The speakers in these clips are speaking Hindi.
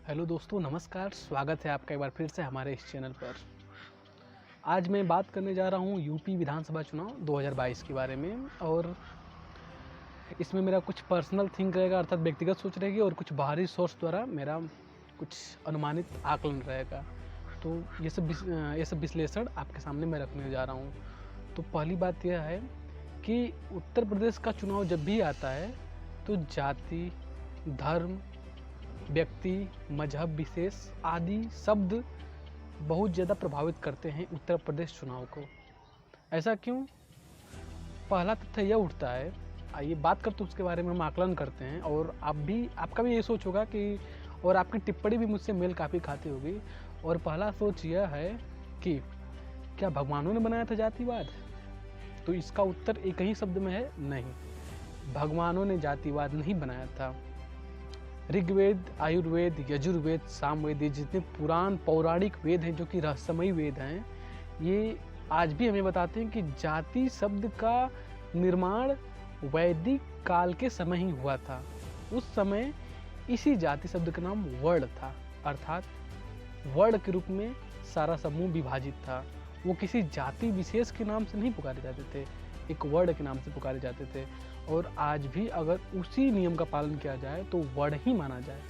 हेलो दोस्तों, नमस्कार। स्वागत है आपका एक बार फिर से हमारे इस चैनल पर। आज मैं बात करने जा रहा हूँ यूपी विधानसभा चुनाव 2022 के बारे में। और इसमें मेरा कुछ पर्सनल थिंक रहेगा, अर्थात व्यक्तिगत सोच रहेगी, और कुछ बाहरी सोर्स द्वारा मेरा कुछ अनुमानित आकलन रहेगा। तो ये सब विश्लेषण आपके सामने मैं रखने जा रहा हूँ। तो पहली बात यह है कि उत्तर प्रदेश का चुनाव जब भी आता है तो जाति, धर्म, व्यक्ति, मजहब विशेष आदि शब्द बहुत ज़्यादा प्रभावित करते हैं उत्तर प्रदेश चुनाव को। ऐसा क्यों? पहला तथ्य यह उठता है, आइए बात करते हैं उसके बारे में, हम आकलन करते हैं। और आपका भी ये सोच होगा कि, और आपकी टिप्पणी भी मुझसे मेल काफ़ी खाती होगी। और पहला सोच यह है कि क्या भगवानों ने बनाया था जातिवाद? तो इसका उत्तर एक ही शब्द में है, नहीं। भगवानों ने जातिवाद नहीं बनाया था। ऋग्वेद, आयुर्वेद, यजुर्वेद, सामवेद, ये जितने पुराण पौराणिक वेद हैं जो कि रहस्यमयी वेद हैं, ये आज भी हमें बताते हैं कि जाति शब्द का निर्माण वैदिक काल के समय ही हुआ था। उस समय इसी जाति शब्द का नाम वर्ण था, अर्थात वर्ण के रूप में सारा समूह विभाजित था। वो किसी जाति विशेष के नाम से नहीं पुकारे जाते थे, एक वर्ण के नाम से पुकारे जाते थे। और आज भी अगर उसी नियम का पालन किया जाए तो वर्ण ही माना जाए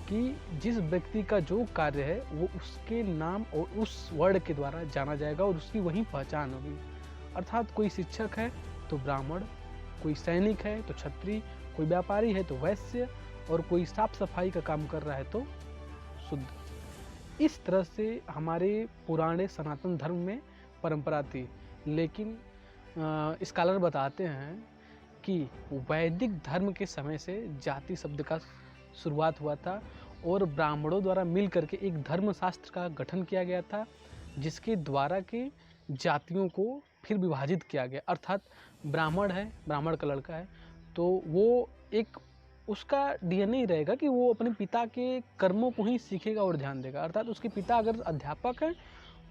कि जिस व्यक्ति का जो कार्य है वो उसके नाम और उस वर्ण के द्वारा जाना जाएगा और उसकी वही पहचान होगी। अर्थात कोई शिक्षक है तो ब्राह्मण, कोई सैनिक है तो क्षत्रिय, कोई व्यापारी है तो वैश्य, और कोई साफ सफाई का काम कर रहा है तो शुद्ध। इस तरह से हमारे पुराने सनातन धर्म में परंपरा थी। लेकिन स्कॉलर बताते हैं कि वैदिक धर्म के समय से जाति शब्द का शुरुआत हुआ था और ब्राह्मणों द्वारा मिल करके एक धर्मशास्त्र का गठन किया गया था, जिसके द्वारा के जातियों को फिर विभाजित किया गया। अर्थात ब्राह्मण है, ब्राह्मण का लड़का है, तो वो एक उसका डीएनए रहेगा कि वो अपने पिता के कर्मों को ही सीखेगा और ध्यान देगा। अर्थात उसके पिता अगर अध्यापक हैं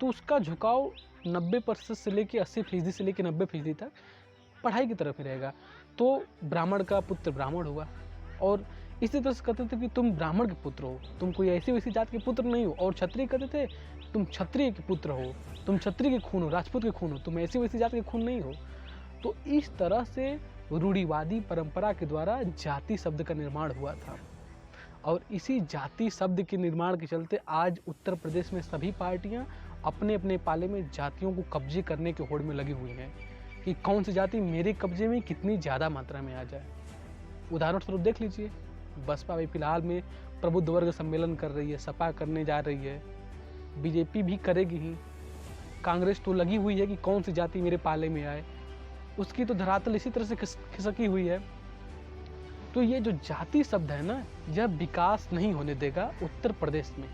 तो उसका झुकाव 90% से लेकर 80% से लेकर 90% तक पढ़ाई की तरफ ही रहेगा। तो ब्राह्मण का पुत्र ब्राह्मण होगा। और इसी तरह से कहते थे कि तुम ब्राह्मण के पुत्र हो, तुम कोई ऐसी वैसी जात के पुत्र नहीं हो। और क्षत्रिय कहते थे तुम क्षत्रिय के पुत्र हो, तुम क्षत्रिय के खून हो, राजपूत के खून हो, तुम ऐसी वैसी जात के खून नहीं हो। तो इस तरह से रूढ़िवादी परंपरा के द्वारा जाति शब्द का निर्माण हुआ था। और इसी जाति शब्द के निर्माण के चलते आज उत्तर प्रदेश में सभी पार्टियां अपने अपने पाले में जातियों को कब्जे करने के होड़ में लगी हुई हैं कि कौन सी जाति मेरे कब्जे में कितनी ज़्यादा मात्रा में आ जाए। उदाहरण स्वरूप देख लीजिए, बसपा अभी फिलहाल में प्रबुद्ध वर्ग सम्मेलन कर रही है, सपा करने जा रही है, बीजेपी भी करेगी ही, कांग्रेस तो लगी हुई है कि कौन सी जाति मेरे पाले में आए। उसकी तो धरातल इसी तरह से खिसकी हुई है। तो ये जो जाति शब्द है ना, यह विकास नहीं होने देगा उत्तर प्रदेश में।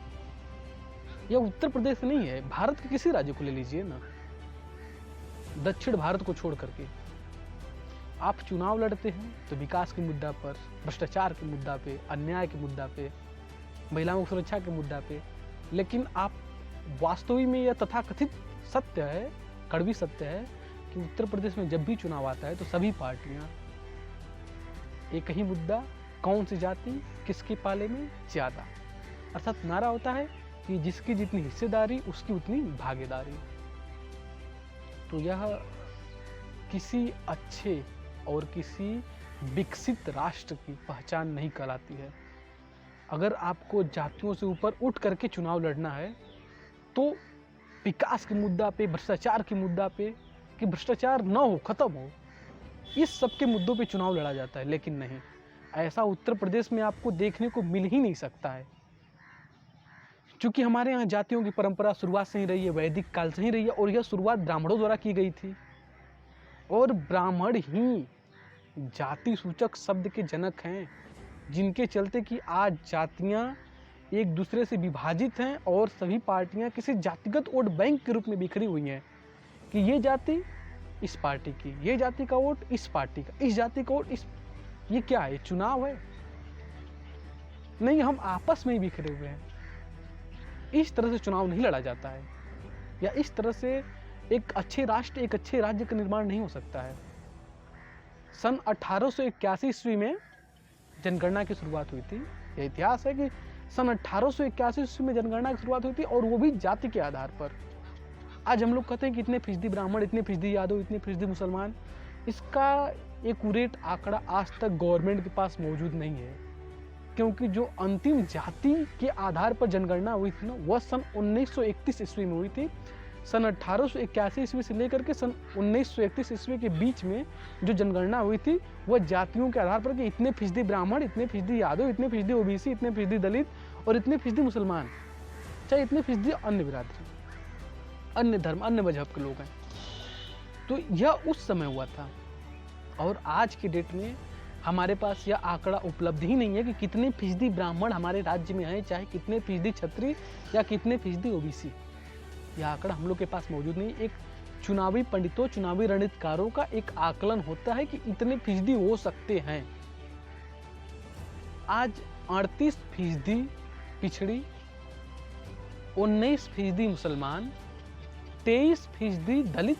यह उत्तर प्रदेश नहीं है, भारत के किसी राज्य को ले लीजिए ना, दक्षिण भारत को छोड़ करके आप चुनाव लड़ते हैं तो विकास के मुद्दा पर, भ्रष्टाचार के मुद्दा पे, अन्याय के मुद्दा पे, महिलाओं की सुरक्षा के मुद्दा पे। लेकिन आप वास्तविक में यह तथाकथित सत्य है, कड़वी सत्य है कि उत्तर प्रदेश में जब भी चुनाव आता है तो सभी पार्टियां एक ही मुद्दा, कौन सी जाति किसके पाले में ज़्यादा, अर्थात नारा होता है कि जिसकी जितनी हिस्सेदारी उसकी उतनी भागीदारी। तो यह किसी अच्छे और किसी विकसित राष्ट्र की पहचान नहीं कहलाती है। अगर आपको जातियों से ऊपर उठ करके चुनाव लड़ना है तो विकास के मुद्दा पे, भ्रष्टाचार के मुद्दा पे, कि भ्रष्टाचार न हो, खत्म हो, इस सब के मुद्दों पे चुनाव लड़ा जाता है। लेकिन नहीं, ऐसा उत्तर प्रदेश में आपको देखने को मिल ही नहीं सकता है। क्योंकि हमारे यहाँ जातियों की परंपरा शुरुआत से ही रही है, वैदिक काल से ही रही है, और यह शुरुआत ब्राह्मणों द्वारा की गई थी। और ब्राह्मण ही जाति सूचक शब्द के जनक हैं, जिनके चलते कि आज जातियाँ एक दूसरे से विभाजित हैं और सभी पार्टियाँ किसी जातिगत वोट बैंक के रूप में बिखरी हुई हैं कि ये जाति इस पार्टी की, ये जाति का वोट इस पार्टी का, इस जाति का वोट इस। ये क्या है? चुनाव है? नहीं, हम आपस में ही बिखरे हुए हैं। इस तरह से चुनाव नहीं लड़ा जाता है, या इस तरह से एक अच्छे राष्ट्र, एक अच्छे राज्य का निर्माण नहीं हो सकता है। सन 1881 ईस्वी में जनगणना की शुरुआत हुई थी। यह इतिहास है कि सन 1881 ईस्वी में जनगणना की शुरुआत हुई थी, और वो भी जाति के आधार पर। आज हम लोग कहते हैं कि इतने फीसदी ब्राह्मण, इतने फीसदी यादव, इतने फीसदी मुसलमान। इसका एक्यूरेट आंकड़ा आज तक गवर्नमेंट के पास मौजूद नहीं है, क्योंकि जो अंतिम जाति के आधार पर जनगणना हुई थी ना, वह सन 1931 ईस्वी में हुई थी। सन 1881 ईस्वी से लेकर के सन 1931 ईस्वी के बीच में जो जनगणना हुई थी, वह जातियों के आधार पर कि इतने फीसदी ब्राह्मण, इतने फीसदी यादव, इतने फीसदी ओबीसी, इतने फीसदी दलित और इतने फीसदी मुसलमान, चाहे इतने फीसदी अन्य बिरादरी, अन्य धर्म, अन्य मजहब के लोग हैं। तो यह उस समय हुआ था, और आज के डेट में हमारे पास यह आंकड़ा उपलब्ध ही नहीं है कि कितने फीसदी ब्राह्मण हमारे राज्य में हैं, चाहे कितने फीसदी क्षत्रिय या कितने फीसदी ओबीसी। यह आंकड़ा हम लोग के पास मौजूद नहीं। एक चुनावी पंडितों, चुनावी रणनीतिकारों का एक आकलन होता है कि इतने फीसदी हो सकते हैं। आज 38% पिछड़ी, 19% मुसलमान, 23% दलित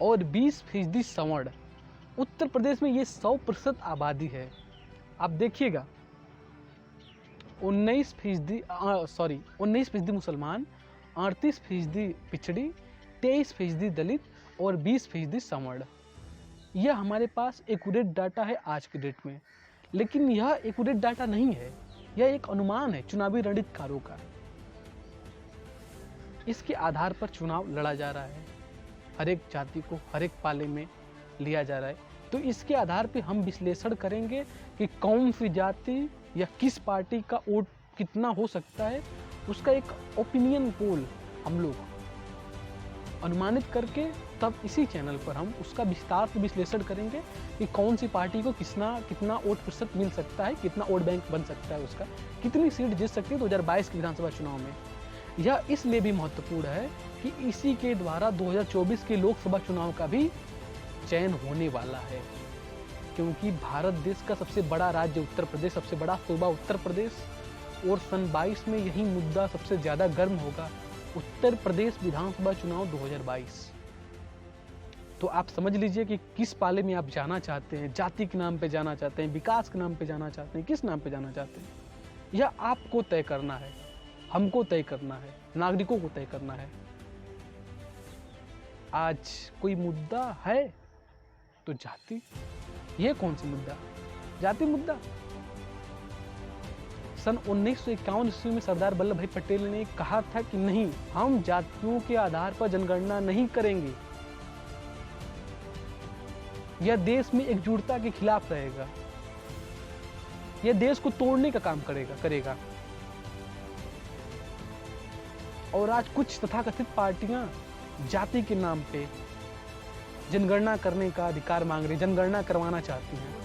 और 20% सवर्ण। उत्तर प्रदेश में ये 100% आबादी है। आप देखिएगा, 19% मुसलमान, 38% पिछड़ी, 23% दलित और 20% सवर्ण। यह हमारे पास एक्यूरेट डाटा है आज के डेट में, लेकिन यह एक्यूरेट डाटा नहीं है, यह एक अनुमान है चुनावी रणनीतिकारों का। इसके आधार पर चुनाव लड़ा जा रहा है, हर एक जाति को हर एक पाले में लिया जा रहा है। तो इसके आधार पे हम विश्लेषण करेंगे कि कौन सी जाति या किस पार्टी का वोट कितना हो सकता है। उसका एक ओपिनियन पोल हम लोग अनुमानित करके तब इसी चैनल पर हम उसका विस्तार से विश्लेषण करेंगे कि कौन सी पार्टी को कितना वोट प्रतिशत मिल सकता है, कितना वोट बैंक बन सकता है, उसका कितनी सीट जीत सकती है 2022 के विधानसभा चुनाव में। यह इसलिए भी महत्वपूर्ण है कि इसी के द्वारा 2024 के लोकसभा चुनाव का भी चयन होने वाला है, क्योंकि भारत देश का सबसे बड़ा राज्य उत्तर प्रदेश, सबसे बड़ा सूबा उत्तर प्रदेश, और सन 22 में यही मुद्दा सबसे ज़्यादा गर्म होगा, उत्तर प्रदेश विधानसभा चुनाव 2022। तो आप समझ लीजिए कि किस पाले में आप जाना चाहते हैं, जाति के नाम पे जाना चाहते हैं, विकास के नाम पे जाना चाहते हैं, किस नाम पे जाना चाहते हैं, यह आपको तय करना है, हमको तय करना है, नागरिकों को तय करना है। आज कोई मुद्दा है तो जाति, यह कौन सा मुद्दा, जाति मुद्दा। सन 1951 ईस्वी में सरदार वल्लभ भाई पटेल ने कहा था कि नहीं, हम जातियों के आधार पर जनगणना नहीं करेंगे, यह देश में एकजुटता के खिलाफ रहेगा, यह देश को तोड़ने का काम करेगा। और आज कुछ तथाकथित पार्टियां जाति के नाम पे जनगणना करने का अधिकार मांग रही, जनगणना करवाना चाहती हैं।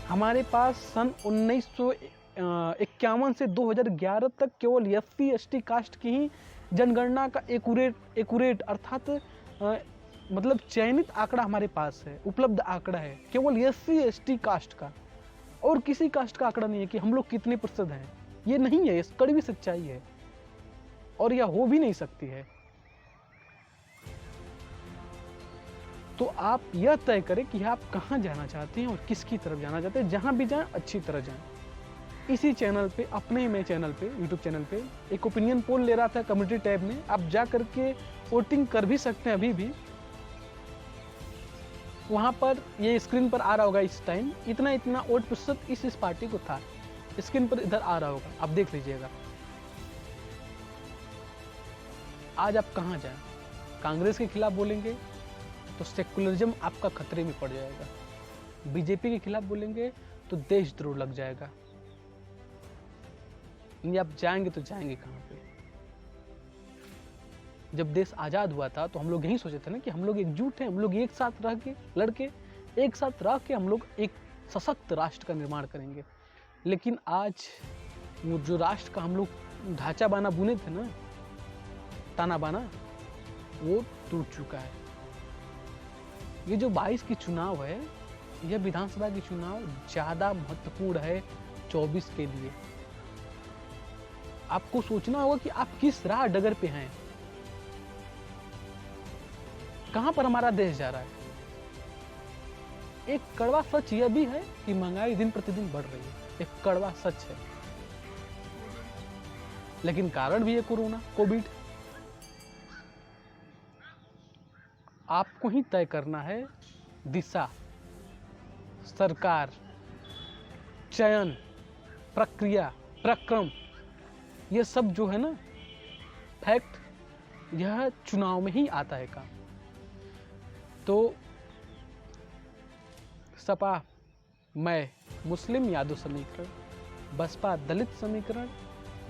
हमारे पास सन 1951 से 2011 तक केवल SC ST कास्ट की ही जनगणना का एक्यूरेट अर्थात मतलब चयनित आंकड़ा हमारे पास है, उपलब्ध आंकड़ा है, केवल SC ST कास्ट का, और किसी कास्ट का आंकड़ा नहीं है कि हम लोग कितने प्रतिशत हैं। ये नहीं है, ये कड़वी सच्चाई है, और यह हो भी नहीं सकती है। तो आप यह तय करें कि आप कहाँ जाना चाहते हैं और किसकी तरफ जाना चाहते हैं। जहाँ भी जाएं अच्छी तरह जाएं। इसी चैनल पे, अपने में चैनल पे, यूट्यूब चैनल पे एक ओपिनियन पोल ले रहा था कम्युनिटी टैब में, आप जा करके वोटिंग कर भी सकते हैं। अभी भी वहाँ पर ये स्क्रीन पर आ रहा होगा, इस टाइम इतना वोट प्रतिशत इस पार्टी को था, स्क्रीन पर इधर आ रहा होगा, आप देख लीजिएगा। आज आप कहाँ जाएं, कांग्रेस के खिलाफ बोलेंगे तो सेकुलरिज्म आपका खतरे में पड़ जाएगा, बीजेपी के खिलाफ बोलेंगे तो देशद्रोह लग जाएगा। ये आप जाएंगे तो जाएंगे कहाँ पे। जब देश आज़ाद हुआ था तो हम लोग यही सोचे थे ना कि हम लोग एकजुट हैं, हम लोग एक साथ रह के लड़के एक साथ रह के हम लोग एक सशक्त राष्ट्र का निर्माण करेंगे। लेकिन आज वो जो राष्ट्र का हम लोग ढांचा बाना बुने थे ना, ताना बाना, वो टूट चुका है। ये जो 22 की चुनाव है, यह विधानसभा की चुनाव ज़्यादा महत्वपूर्ण है 24 के लिए। आपको सोचना होगा कि आप किस राह डगर पे हैं, कहां पर हमारा देश जा रहा है। एक कड़वा सच यह भी है कि महंगाई दिन प्रतिदिन बढ़ रही है, एक कड़वा सच है। लेकिन कारण भी है कोरोना, कोविड। आपको ही तय करना है दिशा, सरकार, चयन, प्रक्रिया, प्रक्रम, ये सब जो है ना फैक्ट, यह चुनाव में ही आता है काम। तो सपा मैं मुस्लिम यादव समीकरण, बसपा दलित समीकरण,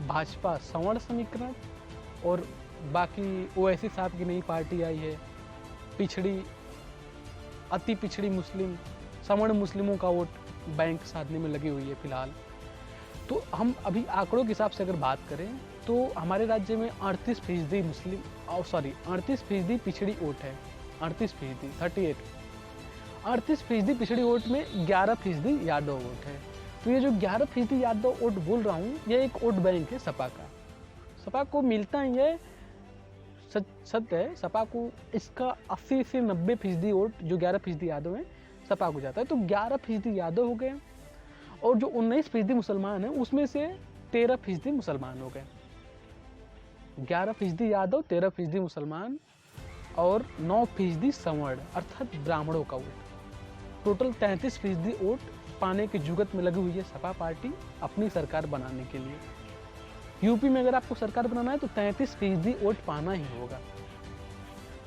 भाजपा सवर्ण समीकरण, और बाकी ओवैसी साहब की नई पार्टी आई है, पिछड़ी, अति पिछड़ी मुस्लिम, सवर्ण मुस्लिमों का वोट बैंक साधने में लगी हुई है फिलहाल। तो हम अभी आंकड़ों के हिसाब से अगर बात करें तो हमारे राज्य में 38% मुस्लिम 38% पिछड़ी वोट है, 38%, 38% पिछड़ी वोट में 11% यादव वोट है। तो ये जो 11% यादव वोट बोल रहा हूँ, ये एक वोट बैंक है सपा का। सपा को मिलता ही है, सत्य है, सपा को इसका 80 से 90% वोट जो 11% यादव है सपा को जाता है। तो 11% यादव हो गए, और जो 19% मुसलमान है उसमें से 13% मुसलमान हो गए। 11% यादव, 13% मुसलमान और 9% सवर्ण अर्थात ब्राह्मणों का वोट। टोटल 33% वोट पाने की जुगत में लगी हुई है सपा पार्टी अपनी सरकार बनाने के लिए। यूपी में अगर आपको सरकार बनाना है तो 33% वोट पाना ही होगा।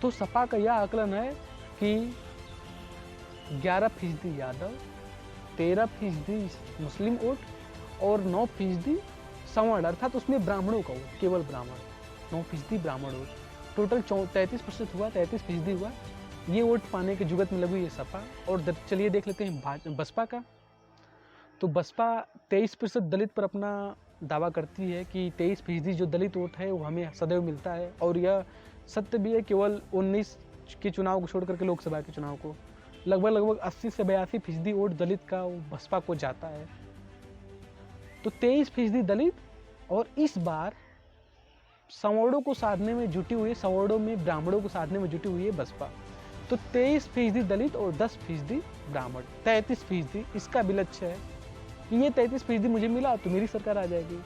तो सपा का यह आकलन है कि 11% यादव, 13% मुस्लिम वोट और 9% सवर्ण अर्थात उसमें ब्राह्मणों का वोट, केवल ब्राह्मण, 9% ब्राह्मण वोट, टोटल 33% हुआ, 33% हुआ। ये वोट पाने की जुगत में लगी हुई है सपा। और चलिए देख लेते हैं बसपा का। तो बसपा 23% दलित पर अपना दावा करती है कि 23% जो दलित वोट है वो हमें सदैव मिलता है, और यह सत्य भी है। केवल 19 के चुनाव को छोड़ करके लोकसभा के चुनाव को लगभग 80 से 82% वोट दलित का बसपा को जाता है। तो 23% दलित, और इस बार सवर्णों को साधने में जुटी हुई है, सवर्णों में ब्राह्मणों को साधने में जुटी हुई है बसपा। तो 23% दलित और 10% ब्राह्मण, 33%। इसका भी लक्ष्य है कि ये 33% मुझे मिला तो मेरी सरकार आ जाएगी।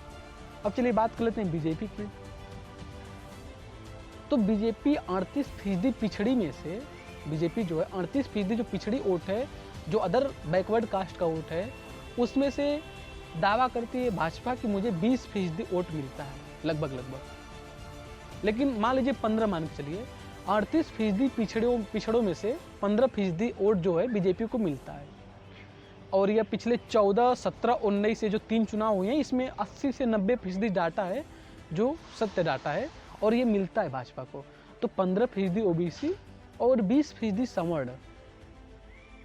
अब चलिए बात कर लेते हैं बीजेपी की। तो बीजेपी 38% पिछड़ी में से, बीजेपी जो है 38% जो पिछड़ी वोट है, जो अदर बैकवर्ड कास्ट का वोट है, उसमें से दावा करती है भाजपा कि मुझे 20% वोट मिलता है लगभग। लेकिन मान लीजिए 15 मान के चलिए, 38% पिछड़ों में से 15% वोट जो है बीजेपी को मिलता है। और यह पिछले 14, 17, 19 से जो 3 चुनाव हुए हैं, इसमें 80 से 90% डाटा है जो सत्य डाटा है, और ये मिलता है भाजपा को। तो 15% ओबीसी और 20% सवर्ण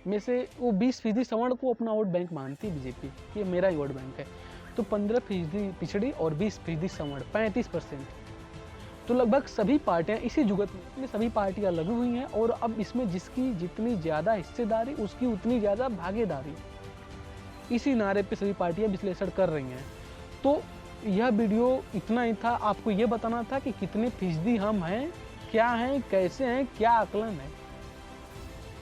में से, वो 20% सवर्ण को अपना वोट बैंक मानती है बीजेपी, ये मेरा ही वोट बैंक है। तो 15% पिछड़ी और 20% सवर्ण, 35%। तो लगभग सभी पार्टियां इसी जुगत में सभी पार्टियां लगी हुई हैं, और अब इसमें जिसकी जितनी ज़्यादा हिस्सेदारी उसकी उतनी ज़्यादा भागीदारी, इसी नारे पे सभी पार्टियां विश्लेषण कर रही हैं। तो यह वीडियो इतना ही था, आपको ये बताना था कि कितने फीसदी हम हैं, क्या हैं, कैसे हैं, क्या आकलन है।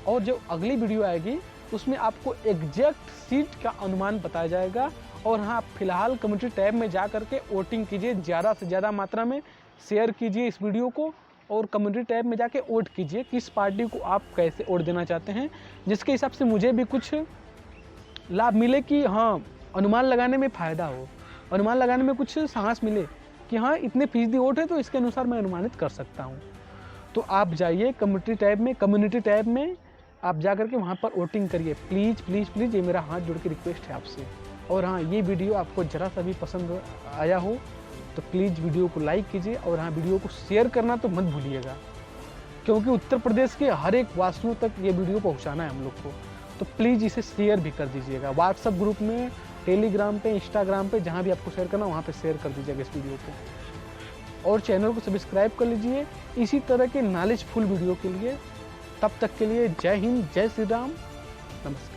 और जो अगली वीडियो आएगी उसमें आपको एग्जैक्ट सीट का अनुमान बताया जाएगा। और हाँ, फिलहाल कम्युनिटी टैब में जा करके वोटिंग कीजिए, ज़्यादा से ज़्यादा मात्रा में शेयर कीजिए इस वीडियो को, और कम्युनिटी टैब में जाके वोट कीजिए किस पार्टी को आप कैसे वोट देना चाहते हैं, जिसके हिसाब से मुझे भी कुछ लाभ मिले, कि हाँ अनुमान लगाने में फ़ायदा हो, अनुमान लगाने में कुछ साहस मिले कि हाँ इतने फीसदी वोट है तो इसके अनुसार मैं अनुमानित कर सकता हूँ। तो आप जाइए कम्युनिटी टैब में आप जा करके वहाँ पर वोटिंग करिए, प्लीज़ प्लीज़ प्लीज़, ये मेरा हाथ जोड़ के रिक्वेस्ट है आपसे। और हाँ, ये वीडियो आपको ज़रा सा भी पसंद आया हो तो प्लीज़ वीडियो को लाइक कीजिए, और हाँ वीडियो को शेयर करना तो मत भूलिएगा, क्योंकि उत्तर प्रदेश के हर एक वासियों तक ये वीडियो पहुँचाना है हम लोग को। तो प्लीज़ इसे शेयर भी कर दीजिएगा, व्हाट्सएप ग्रुप में, टेलीग्राम पे, इंस्टाग्राम पे, जहाँ भी आपको शेयर करना वहाँ पे शेयर कर दीजिएगा इस वीडियो को। और चैनल को सब्सक्राइब कर लीजिए इसी तरह के नॉलेजफुल वीडियो के लिए। तब तक के लिए जय हिंद, जय श्री राम, नमस्कार।